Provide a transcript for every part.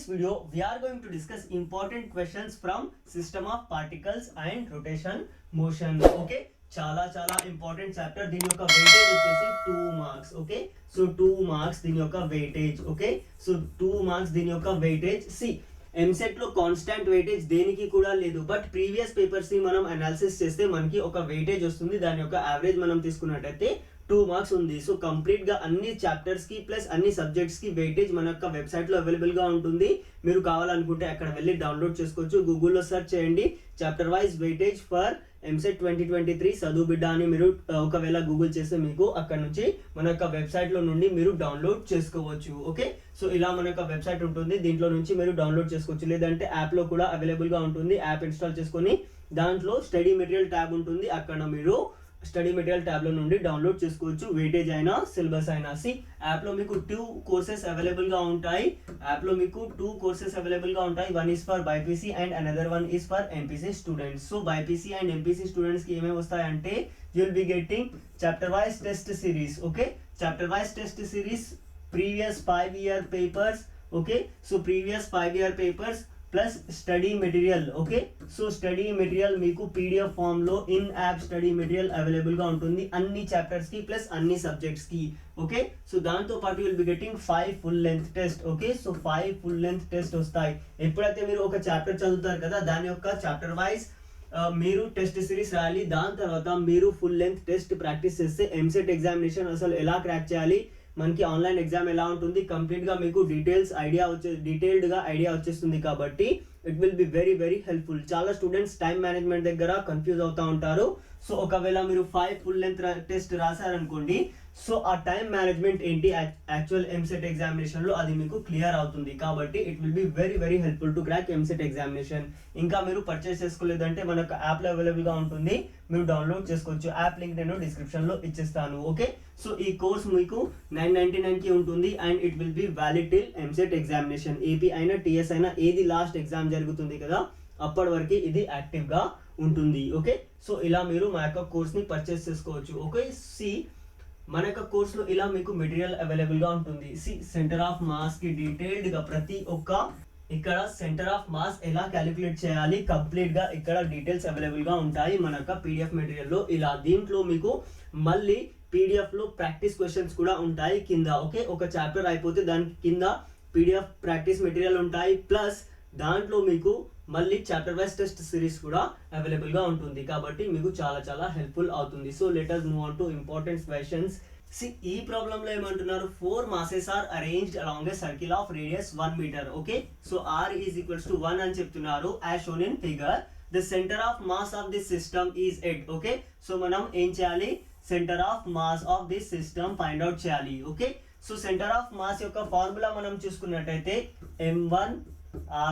video we are going to discuss important questions from system of particles and rotation motion. Okay, చాలా important chapter. దీని యొక్క weightage వచ్చేసి 2 marks. Okay, so 2 marks దీని యొక్క weightage. Okay, so 2 marks దీని యొక్క weightage. C EAMCET లో constant weightage దేనికి కూడా లేదు, బట్ ప్రీవియస్ పేపర్స్ ని మనం అనాలిసిస్ చేస్తే మనకి ఒక వెయిటేజ్ వస్తుంది. దాని యొక్క యావరేజ్ మనం తీసుకున్నట్టయితే 2 మార్క్స్ ఉంది. సో కంప్లీట్ గా అన్ని చాప్టర్స్ కి ప్లస్ అన్ని సబ్జెక్ట్స్ కి వెయిటేజ్ మన యొక్క వెబ్సైట్ లో అవైలబుల్ గా ఉంటుంది. మీరు కావాలనుకుంటే అక్కడ వెళ్ళి డౌన్లోడ్ చేసుకోవచ్చు. గూగుల్లో సెర్చ్ చేయండి chapter wise weightage for EAMCET 2023 చదువు బిడ్డ అని మీరు ఒకవేళ గూగుల్ చేస్తే మీకు అక్కడ నుంచి మన యొక్క వెబ్సైట్ లో నుండి మీరు డౌన్లోడ్ చేసుకోవచ్చు. ఓకే, సో ఇలా మన యొక్క వెబ్సైట్ ఉంటుంది, దీంట్లో నుంచి మీరు డౌన్లోడ్ చేసుకోవచ్చు. లేదంటే యాప్ లో కూడా అవైలబుల్ గా ఉంటుంది. యాప్ ఇన్స్టాల్ చేసుకొని దాంట్లో స్టడీ మెటీరియల్ ట్యాబ్ ఉంటుంది, అక్కడ మీరు స్టడీ మెటీరియల్ ట్యాబ్ లో నుండి డౌన్లోడ్ చేసుకోవచ్చు. వెయిటేజ్ అయినా సిలబస్ అయినా. సి యాప్ లో మీకు 2 కోర్సెస్ అవైలబుల్ గా ఉంటాయి. యాప్ లో మీకు 2 కోర్సెస్ అవైలబుల్ గా ఉంటాయి. One is for BiPC and another one is for MPC students. So BiPC and MPC students కి ఏమేమి వస్తాయంటే you will be getting chapter wise test series. Okay, chapter wise test series, previous 5-year papers. Okay, so previous 5-year papers plus study material. Okay, so study material మీకు PDF form లో in app study material available గా ఉంటుంది అన్ని chapters కి plus అన్ని subjects కి. Okay, so దాంతో పాటు will be getting 5 full length test. Okay, so 5 full length test వస్తాయి. ఎప్పుడైతే మీరు ఒక చాప్టర్ చదువుతారు కదా, దాని యొక్క చాప్టర్ వైజ్ మీరు టెస్ట్ సిరీస్ రాయాలి. దాని తర్వాత మీరు ఫుల్ లెంత్ టెస్ట్ ప్రాక్టీస్ చేస్తే ఎంసెట్ ఎగ్జామినేషన్ అసలు ఎలా క్రాక్ చేయాలి, మనకి ఆన్లైన్ ఎగ్జామ్ ఎలా ఉంటుంది, కంప్లీట్ గా మీకు డీటెయిల్డ్ గా ఐడియా వచ్చేస్తుంది. కాబట్టి it will be very helpful. చాలా స్టూడెంట్స్ టైం మేనేజ్మెంట్ దగ్గర కన్ఫ్యూజ్ అవుతా ఉంటారు. సో ఒకవేళ మీరు 5 ఫుల్ లెంత్ టెస్ట్ రాశారనుకోండి, సో ఆ టైం మేనేజ్మెంట్ ఏంటి యాక్చువల్ ఎంసెట్ ఎగ్జామినేషన్ లో అది మీకు క్లియర్ అవుతుంది. కాబట్టి it will be very helpful to crack EAMCET examination. ఇంకా మీరు పర్చేస్ చేసుకోలేదంటే మనకు యాప్ లో అవైలబుల్ గా ఉంటుంది, మీరు డౌన్లోడ్ చేసుకోవచ్చు. యాప్ లింక్ నేను డిస్క్రిప్షన్ లో ఇచ్చేస్తాను. ఓకే, సో ఈ కోర్స్ మీకు 999 కి ఉంటుంది and it will be valid till EAMCET examination. AP అయినా టీఎస్ అయినా ఏది లాస్ట్ ఎగ్జామ్ జరుగుతుంది కదా, అప్పటి వరకు ఇది యాక్టివ్ గా ఉంటుంది. ఓకే, సో ఇలా మీరు మా యొక్క కోర్స్ ని పర్చేస్ చేసుకోవచ్చు. ఓకే, సి మన యొక్క కోర్సులో ఇలా మీకు మెటీరియల్ అవైలబుల్ గా ఉంటుంది. సి సెంటర్ ఆఫ్ మాస్ కి డీటెయిల్డ్ గా ప్రతి ఒక్క ఇక్కడ సెంటర్ ఆఫ్ మాస్ ఎలా క్యాలిక్యులేట్ చేయాలి కంప్లీట్ గా ఇక్కడ డీటెయిల్స్ అవైలబుల్ గా ఉంటాయి మన యొక్క పీడిఎఫ్ మెటీరియల్ లో. ఇలా దీంట్లో మీకు మళ్ళీ పీడిఎఫ్ లో ప్రాక్టీస్ క్వశ్చన్స్ కూడా ఉంటాయి కింద. ఓకే, ఒక చాప్టర్ అయిపోతే దానికి కింద పీడిఎఫ్ ప్రాక్టీస్ మెటీరియల్ ఉంటాయి, ప్లస్ దాంట్లో మీకు మళ్ళీ చాప్టర్ వైజ్ టెస్ట్ సిరీస్ కూడా అవైలబుల్ గా ఉంటుంది. కాబట్టి మీకు చాలా హెల్ప్ఫుల్ అవుతుంది. So let us move on to important questions. ఈ ప్రాబ్లం లో ఏమంటున్నారు, 4 masses are arranged along a circle of radius 1 meter. Okay, so r is equals to 1 అని చెప్తున్నారు as shown in figure. The centre of mass of this system is 8. Okay, so మనం ఏం చేయాలి, centre of mass of this system find out చేయాలి. Okay, so centre of mass యొక్క formula మనం చూసుకున్నట్టయితే m1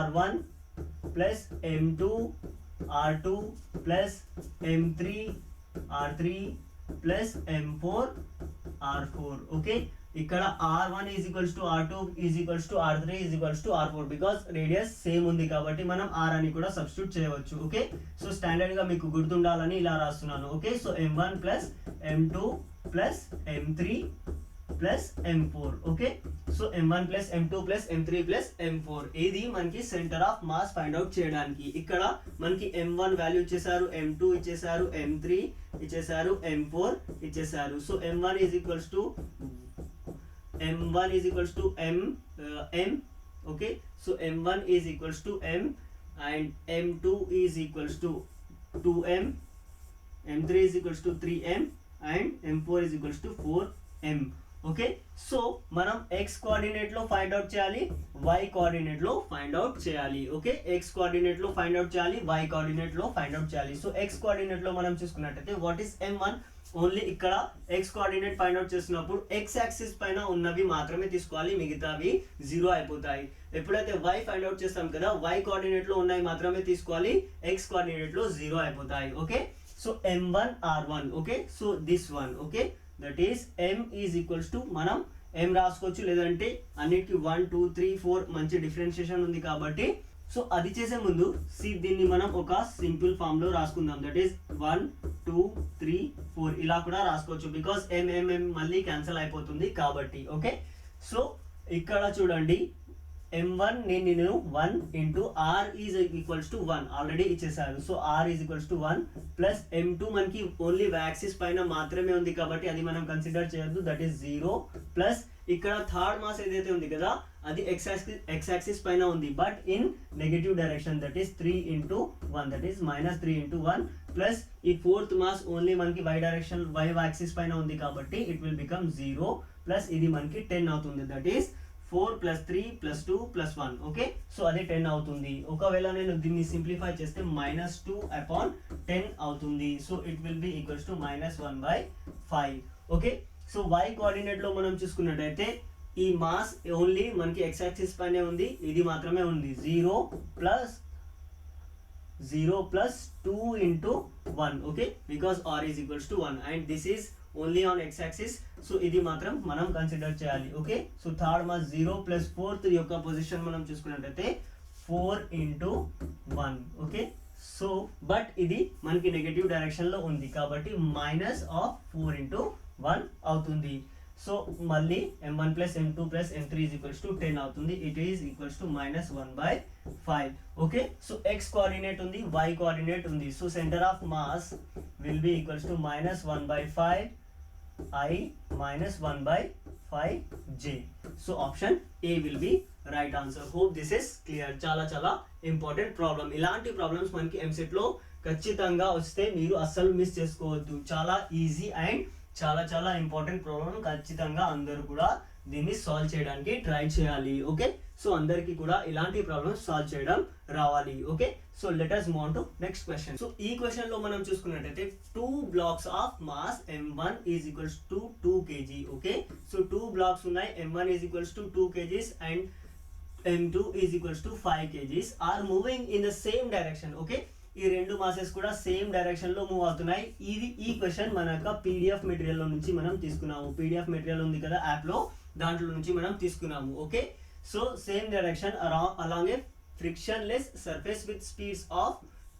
r1 plus m2 r2 plus m3 r3 plus m4 r4. Okay, ఇక్కడ r1 is equals to r2 is equals to r3 is equals to r4 because radius same ఉంది కాబట్టి మనం r అని కూడా substitute చేయవచ్చు. Okay, so standard గా మీకు గుర్తుండాలని ఇలా రాస్తున్నాను. Okay, so m1 plus m2 plus m3 plus m4. Okay, so m1 plus m2 plus m3 plus m4 ఇది మనకి centre of mass find out చేయడానికి. ఇక్కడ మనకి m1 వాల్యూ ఇచ్చేసారు, m2 ఇచ్చేసారు, m3 ఇచ్చేసారు, m4 ఇచ్చేసారు. So m1 is equals to m. Okay, so m1 is equals to m and m2 is equals to 2m, m3 is equals to 3m and m4 is equals to 4m. Okay, so మనం x coordinate లో find out చేయాలి, y coordinate లో find out చేయాలి. Okay, x coordinate లో find out చేయాలి, y coordinate లో find out చేయాలి. So x coordinate లో మనం చూసుకున్నట్టయితే వాట్ ఈస్ m1, ఓన్లీ ఇక్కడ x కోఆర్డినేట్ ఫైండ్ అవుట్ చేసినప్పుడు x యాక్సిస్ పైన ఉన్నవి మాత్రమే తీసుకోవాలి, మిగతావి 0 అయిపోతాయి. ఎప్పుడైతే y ఫైండ్ అవుట్ చేస్తాం కదా, y కోఆర్డినేట్ లో ఉన్నవి మాత్రమే తీసుకోవాలి, x కోఆర్డినేట్ లో 0 అయిపోతాయి. Okay, so m1 r1. Okay, so this one. Okay, that is m is equals to మనం m రాసుకోవచ్చు, లేదంటే అన్నిటికీ 1 2 3 4 మంచి డిఫరెన్షియేషన్ ఉంది కాబట్టి. సో అది చేసే ముందు దీన్ని మనం ఒక సింపుల్ ఫామ్ లో రాసుకుందాం. దట్ ఈస్ 1 2 3 4 ఇలా కూడా రాసుకోవచ్చు బికాస్ m మళ్ళీ క్యాన్సిల్ అయిపోతుంది కాబట్టి. ఓకే, సో ఇక్కడ చూడండి m1 నేను 1 into r is equals to 1 already ఇచ్చేసారు. So r is equals to 1 plus m2 మనకి ఓన్లీ యాక్సిస్ పైన మాత్రమే ఉంది కాబట్టి అది మనం కన్సిడర్ చేయొద్దు, దట్ ఈస్ 0 ప్లస్ ఇక్కడ థర్డ్ మాస్ ఏదైతే ఉంది కదా అది ఎక్స్ యాక్సిస్ పైన ఉంది but in negative direction, that is 3 into 1 that is -3 into 1 plus ఈ ఫోర్త్ మాస్ ఓన్లీ మనకి y డైరెక్షన్ y యాక్సిస్ పైన ఉంది కాబట్టి ఇట్ విల్ బికమ్ 0 ప్లస్ ఇది మనకి 10 అవుతుంది, that is 4 plus 3 plus 2 plus 1. Okay, so అది 10 అవుతుంది. ఒకవేళ నేను దీన్ని సింప్లిఫై చేస్తే -2/10 అవుతుంది. So it will be equals to -1/5. Okay, so y coordinate లో మనం చూసుకున్నట్టయితే ఈ మాస్ ఓన్లీ మనకి x యాక్సిస్ పైనే ఉంది, ఇది మాత్రమే ఉంది. 0 plus 2 into 1. Okay, because r is equals to 1 and this is only on x axis. So ఇది మాత్రం మనం కన్సిడర్ చేయాలి. Okay, so third mass 0 plus fourth యొక్క పొజిషన్ మనం చూసుకున్నట్టయితే 4 ఇంటూ 1. ఓకే, సో బట్ ఇది మనకి నెగటివ్ డైరెక్షన్ లో ఉంది కాబట్టి -4 ఇంటూ 1 అవుతుంది. సో మళ్ళీ m1 plus m2 plus m3 is equals to 10 అవుతుంది. It is equals to -1/5. Okay, so x coordinate ఉంది, y కోఆర్డినేట్ ఉంది. So centre of mass will be equals to -1/5 I -1/5 J. So option A will be right answer. Hope this is clear. చాలా important problem. ఇలాంటి problems మనకి ఎంసెట్ లో ఖచ్చితంగా వస్తే మీరు అస్సలు మిస్ చేసుకోవద్దు. చాలా ఈజీ అండ్ చాలా ఇంపార్టెంట్ ప్రాబ్లం. ఖచ్చితంగా అందరూ కూడా దీన్ని సాల్వ్ చేయడానికి ట్రై చేయాలి. ఓకే, సో అందరికీ కూడా ఇలాంటి ప్రాబ్లమ్స్ సాల్వ్ చేయడం రావాలి. Okay, so let us move on to next question. So ఈ క్వశ్చన్ లో మనం చూసుకున్నట్టయితే 2 blocks of mass m1 is equals to 2 kg. Okay, so 2 blocks ఉన్నాయి, m1 is equals to 2 kg and m2 is equals to 5 kg are moving in the same direction. Okay, ఈ రెండు masses కూడా same direction లో move అవుతున్నాయి. ఈ question మన యొక్క PDF material లో నుంచి మనం తీసుకున్నాము. పీడిఎఫ్ మెటీరియల్ ఉంది కదా యాప్ లో, దాంట్లో నుంచి మనం తీసుకున్నాము. Okay, so same direction along A frictionless surface with speeds of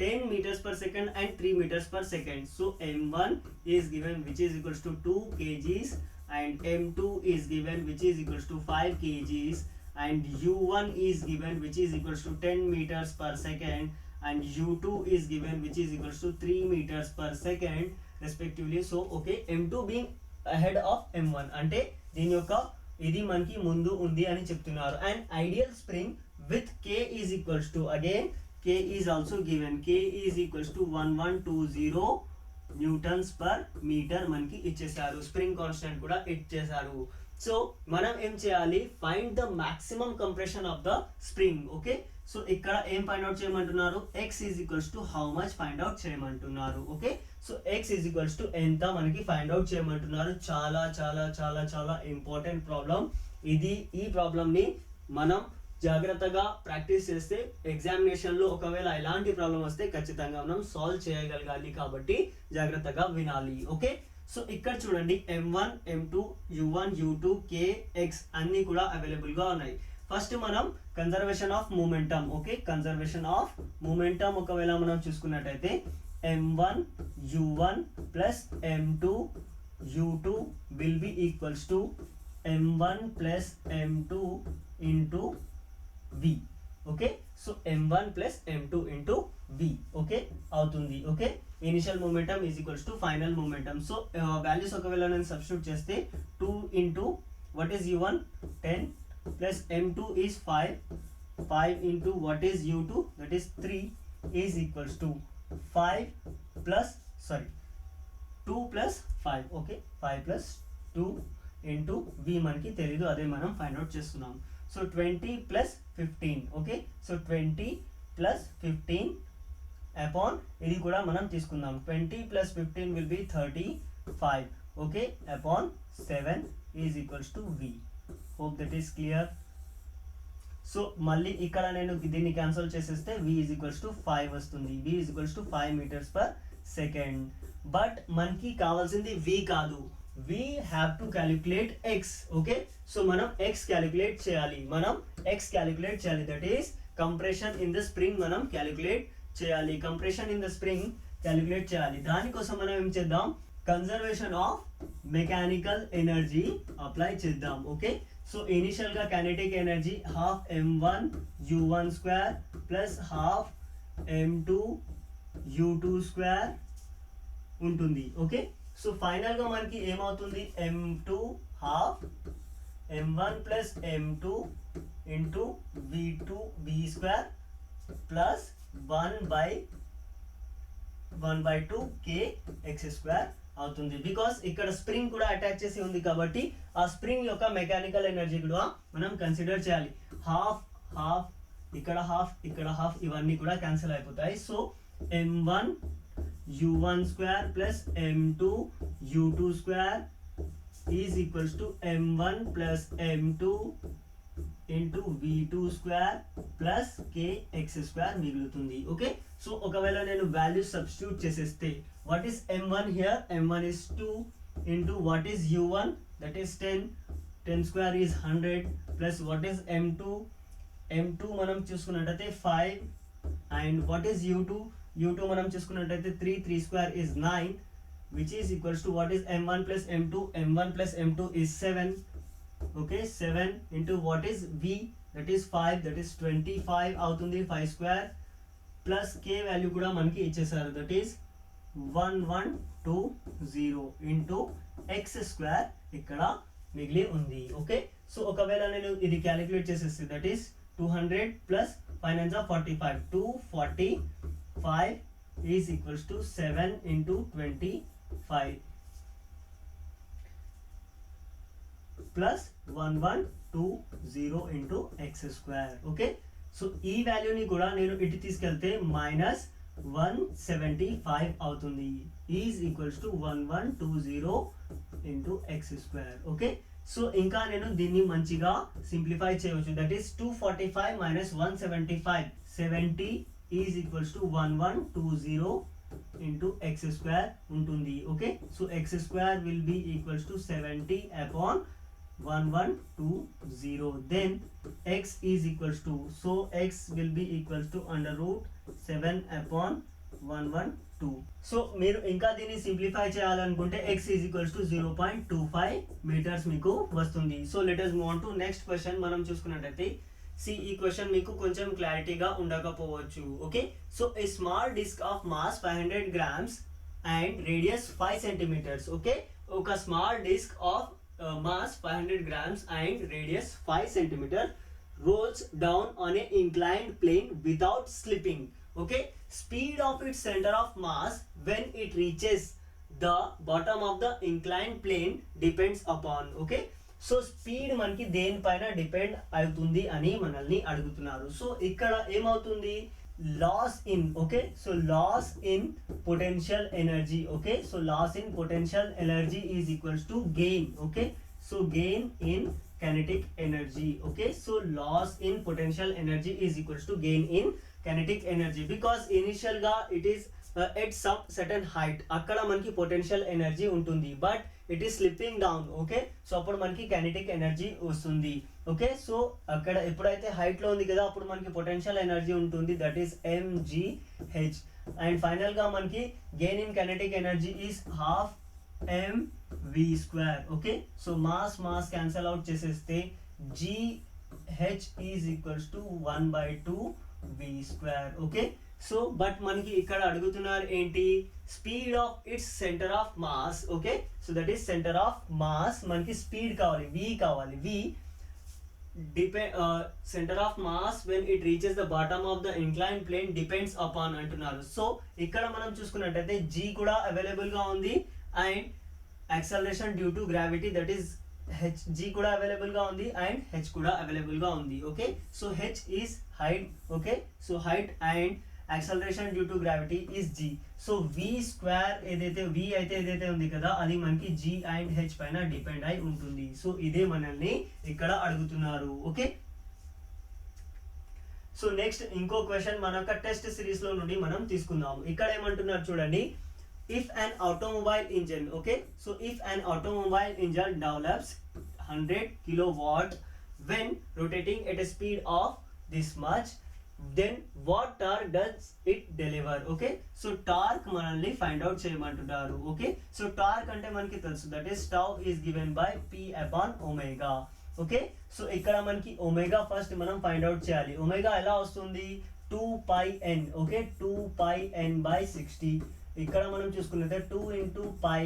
10 meters per second and 3 meters per second. So m1 is given which is equals to 2 kgs and m2 is given which is equals to 5 kgs and u1 is given which is equals to 10 meters per second and u2 is given which is equals to 3 meters per second respectively. So okay, m2 being ahead of m1 అంటే దీని యొక్క ఇది మనకి ముందు ఉంది అని చెప్తున్నారు. And ideal spring with k is equals to, again k is also given, k is equals to 1120 newtons per meter మనకి ఇచ్చేసారు. స్ప్రింగ్ కాన్స్టెంట్ కూడా ఇచ్చేసారు. సో మనం ఏం చేయాలి, find the maximum compression of the spring. Okay, so ఇక్కడ ఏం find out చేయమంటున్నారు, x is equals to how much find out చేయమంటున్నారు. Okay, so x is equals to ఎంత మనకి ఫైండ్ అవుట్ చేయమంటున్నారు. చాలా ఇంపార్టెంట్ ప్రాబ్లం ఇది. ఈ ప్రాబ్లం ని మనం జాగ్రత్తగా ప్రాక్టీస్ చేస్తే ఎగ్జామినేషన్ లో ఒకవేళ ఎలాంటి ప్రాబ్లం వస్తే ఖచ్చితంగా మనం సాల్వ్ చేయగలగాలి కాబట్టి జాగ్రత్తగా వినాలి. ఓకే, సో ఇక్కడ చూడండి m1 m2 u1 u2 k x అన్ని కూడా అవైలబుల్ గా ఉన్నాయి. ఫస్ట్ మనం conservation of momentum. Okay, conservation of momentum ఒకవేళ మనం చూసుకున్నట్టయితే m1 u1 plus m2 u2 will be equals to m1 plus m2 into v. Okay, so m1 plus m2 into v. Okay అవుతుంది. Okay, initial momentum is equals to final momentum. So values ఒకవేళ నేను substitute చేస్తే 2 into what is u1 10 plus m2 is 5 into what is u2 that is 3 is equals to 2 plus 5. Okay, 5 plus 2 into v మనకి తెలీదు, అదే మనం find out చేస్తున్నాం. So 20 plus 15. Okay, so 20 plus 15 upon ఇది కూడా మనం తీసుకుందాం. 20 plus 15 will be 35. Okay, upon 7 is equals to v. Hope that is clear. So మళ్ళీ ఇక్కడ నేను దీన్ని క్యాన్సిల్ చేసేస్తే v ఈజ్ ఈక్వల్స్ టు 5 వస్తుంది. v is equals to 5 meters per second. But మనకి కావాల్సింది v కాదు, we have to calculate x. okay, so మనం x calculate చేయాలి. that is compression in the spring మనం calculate చేయాలి. compression in the spring calculate చేయాలి. దానికోసం మనం ఏం చేద్దాం, conservation of mechanical energy apply చేద్దాం. ఓకే, సో ఇనిషియల్ గా kinetic energy half m1 u1 square plus half m2 u2 square ఉంటుంది. ఓకే, సో ఫైనల్ గా మనకి ఏమవుతుంది, m2 half m1 plus m2 into v2 v square plus 1/2 k x square అవుతుంది. Because ఇక్కడ spring కూడా attach చేసి ఉంది కాబట్టి ఆ స్ప్రింగ్ యొక్క మెకానికల్ ఎనర్జీ కూడా మనం కన్సిడర్ చేయాలి. హాఫ్ హాఫ్ ఇక్కడ హాఫ్ ఇక్కడ హాఫ్ ఇవన్నీ కూడా క్యాన్సిల్ అయిపోతాయి. So m1 u1 square plus m2 u2 square is equals to m1 plus m2 into v2 square plus kx square మిగులుతుంది. ఓకే, సో ఒకవేళ నేను వాల్యూ సబ్స్టిట్యూట్ చేసేస్తే what is m1 here, m1 is 2 into what is u1 that is 10 square is 100 plus what is m2 మనం చూసుకున్నట్టయితే 5 and what is u2 మనం చూసుకున్నట్టయితే 3 square is 9 which is equals to what is m1 plus m2 is 7. Okay, 7 into what is v, that is 5, that is 25 అవుతుంది. 5 square plus k value కూడా మనకి ఇచ్చేసారు, that is 1120 into x square ఇక్కడ మిగిలి ఉంది. Okay, so ఒకవేళ నేను ఇది క్యాలిక్యులేట్ చేసేస్తే that is 200 plus 5 9 45 245 is equals to 7 into 25 plus 1120 into x square. Okay, so ఈ వాల్యూని కూడా నేను ఇటు తీసుకెళ్తే మైనస్ 175 అవుతుంది, is equals to 1120 into x square. Okay, so ఇంకా నేను దీన్ని మంచిగా సింప్లిఫై చేయవచ్చు, that is 245 minus 175 70 is equals to 1120 into x square ఉంటుంది. Okay, so x square will be equals to 70 upon 1120, then x is equals to, so x will be equals to under root 7 upon 112. So మీరు ఇంకా దీన్ని simplify చేయాలనుకుంటే x is equals to 0.25 metres మీకు వస్తుంది. So let us move on to next question. మనం చూసుకున్నట్టయితే ఈ question మీకు కొంచెం క్లారిటీగా ఉండకపోవచ్చు. Okay, so a small disc of mass 500 grams and radius 5 centimetres. Okay, ఒక small disc of mass 500 grams and radius 5 centimeter rolls down on a inclined plane without slipping. Okay, speed of its center of mass when it reaches the bottom of the inclined plane depends upon. Okay, so speed మనకి దేనిపైన depend అవుతుంది అని మనల్ని అడుగుతున్నారు. So ఇక్కడ ఏమవుతుంది, loss in, okay, so loss in potential energy. Okay, so loss in potential energy is equals to gain. Okay, so gain in kinetic energy. Okay, so loss in potential energy is equals to gain in kinetic energy because initial ga it is at some certain height akkada manki potential energy untundi but it is slipping down. Okay, so appudu manki kinetic energy vastundi. Okay, so akkada eppudaithe height lo undi kada appudu manki potential energy untundi, that is mgh, and final ga manki gain in kinetic energy is half mv square. Okay, so mass cancel out cheseste gh is equals to 1/2 v square. Okay, so but మనకి ఇక్కడ అడుగుతున్నారు ఏంటి, speed of its centre of mass. Okay, so that is centre of mass, మనకి speed కావాలి, v కావాలి. v centre of mass when it reaches the bottom of the incline plane depends upon అంటున్నారు. So ఇక్కడ మనం చూసుకున్నట్టయితే g కూడా available గా ఉంది and acceleration due to gravity that is h, g కూడా అవైలబుల్ గా ఉంది అండ్ h కూడా అవైలబుల్ గా ఉంది. Okay, so h is height. Okay, so height and acceleration due to gravity is g. So v square ఏదైతే v అయితే ఏదైతే ఉంది కదా అది మనకి g అండ్ h పైన డిపెండ్ అయి ఉంటుంది. సో ఇదే మనల్ని ఇక్కడ అడుగుతున్నారు. ఓకే, సో నెక్స్ట్ ఇంకో క్వశ్చన్ మన యొక్క టెస్ట్ సిరీస్ లో నుండి మనం తీసుకుందాం. ఇక్కడ ఏమంటున్నారు చూడండి, if an automobile engine, okay, so if an automobile engine develops 100 kilowatt when rotating at a speed of this much, then what torque does it deliver? Okay, so torque manalni find out cheyamantunnaru. Okay, so torque ante manaki telusu, that is tau is given by p upon omega. Okay. So ఇక్కడ మనకి omega first మనం find out చేయాలి. Omega ఎలా వస్తుంది 2πn. Okay 2πn/60. ఇక్కడ మనం చూసుకున్నట్లయితే 2 into pi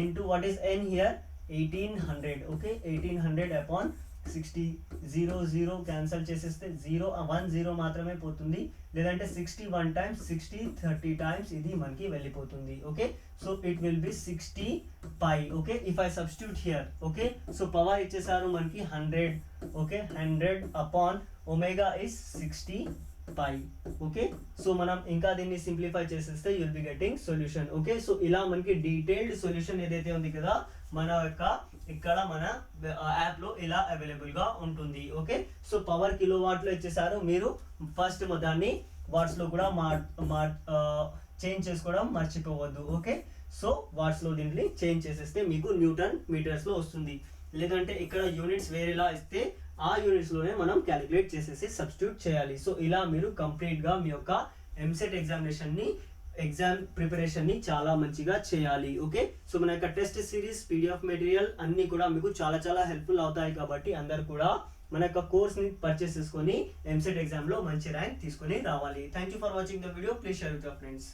into what is n here 1800. Okay 1800/60. 0 cancel చేసేస్తే 1 0 మాత్రమే పోతుంది, లేదంటే 61 times 60 30 times ఇది మనకి వెళ్ళిపోతుంది. Okay so it will be 60 pi. Okay if I substitute here. Okay so power ఇచ్చేసారు మనకి 100. Okay 100 upon omega is 60 pi. Okay so మనం ఇంకా దీన్ని సింప్లిఫై చేసేస్తే you will be getting solution. Okay so ఇలా మనకి డీటెయిల్డ్ సొల్యూషన్ ఏదైతే ఉంది కదా మన యొక్క ఇక్కడ మన యాప్ లో ఇలా అవైలబుల్ గా ఉంటుంది. Okay so power kilo watt లో ఇచ్చేసారు, మీరు ఫస్ట్ దాన్ని వాట్స్ లో కూడా చేంజ్ చేసుకోవడం మర్చిపోవద్దు. ఓకే సో వాట్స్ లో దీన్ని చేంజ్ చేసేస్తే మీకు న్యూటన్ మీటర్స్ లో వస్తుంది, లేదంటే ఇక్కడ యూనిట్స్ వేరేలా ఇస్తే ఆ యూనిట్స్ లోనే మనం క్యాలిక్యులేట్ చేసేసి సబ్స్టిట్యూట్ చేయాలి. సో ఇలా మీరు కంప్లీట్ గా మీ యొక్క ఎంసెట్ ఎగ్జామ్ ప్రిపరేషన్ ని చాలా మంచిగా చేయాలి. ఓకే సో మన యొక్క టెస్ట్ సిరీస్ పీడిఎఫ్ మెటీరియల్ అన్ని కూడా మీకు చాలా చాలా హెల్ప్ఫుల్ అవుతాయి, కాబట్టి అందరు కూడా మన యొక్క కోర్స్ ని పర్చేస్ చేసుకొని ఎంసెట్ ఎగ్జామ్ లో మంచి ర్యాంక్ తీసుకొని రావాలి. Thank you for watching the video. Please share with your friends.